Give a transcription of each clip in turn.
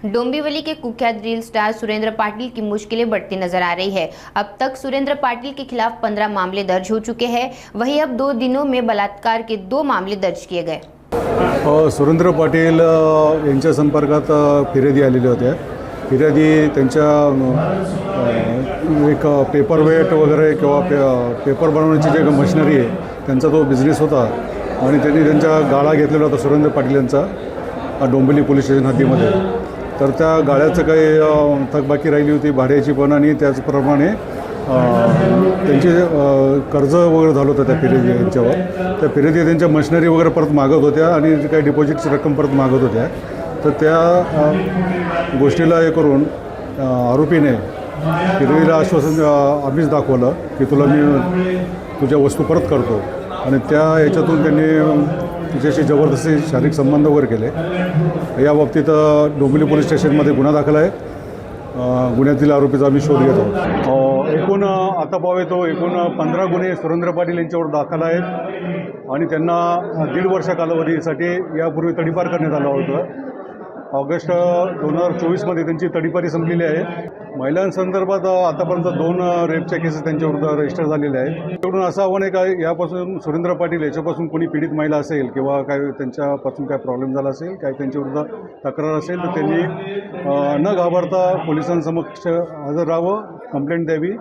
डोंबिवली के कुख्यात reel star Surendra Patil की मुश्किलें बढ़ती नजर आ रही है। अब तक सुरेंद्र पाटिल के खिलाफ 15 मामले दर्ज हो चुके हैं। वहीं अब 2 दिनों में बलात्कार के 2 मामले दर्ज किए गए। सुरेंद्र पाटिल यांच्या संपर्कात फिर्यादी आलेल्या होत्या। फिर्यादी त्यांच्या एक पेपरवेट वगैरे किंवा पेपर बनवण्याची जे मशिनरी आहे त्यांचा तो बिझनेस होता आणि त्यांनी त्यांच्या गाळा घेतलेला होता सुरेंद्र पाटिल यांचा डोंबिवली पोलीस स्टेशन हद्दीमध्ये। तर त्या गाळ्याचं काही थकबाकी राहिली होती भाड्याची पण, आणि त्याचप्रमाणे त्यांचे कर्ज वगैरे झालं होतं त्या फिर्यादी यांच्यावर। त्या फिर्यादी त्यांच्या मशिनरी वगैरे परत मागत होत्या आणि काही डिपॉझिटची रक्कम परत मागत होत्या। तर त्या गोष्टीला हे करून आरोपीने फिर्यादीला आश्वासन आम्हीच दाखवलं की तुला मी तुझ्या वस्तू परत करतो, आणि त्या याच्यातून त्यांनी तिच्याशी जबरदस्ती शारीरिक संबंध वगैरे केले। या बाबतीत डोंबिवली पोलीस स्टेशनमध्ये गुन्हा दाखल आहे। गुन्ह्यातील आरोपीचा आम्ही शोध घेत आहोत। एकूण आता पाहावे तो एकूण 15 गुन्हे सुरेंद्र पाटिल यांच्यावर दाखल आहेत आणि त्यांना 1.5 वर्ष कालावधीसाठी यापूर्वी तडीपार करण्यात आलं होतं। ऑगस्ट 2024मध्ये त्यांची तडीपारी संपलेली आहे। महिलांसंदर्भात आतापर्यंत 2 रेपच्या केसेस त्यांच्याविरुद्ध रजिस्टर झालेल्या आहेत। त्याकडून असं आव्हान आहे का यापासून सुरेंद्र पाटिल याच्यापासून कोणी पीडित महिला असेल किंवा काय त्यांच्यापासून काय प्रॉब्लेम झाला असेल, काय त्यांच्याविरुद्ध तक्रार असेल, तर त्यांनी न घाबरता पोलिसांसमक्ष हजर राहावं, कंप्लेंट द्यावी,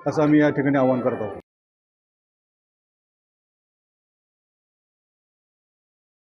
असं आम्ही या ठिकाणी आवाहन करतो।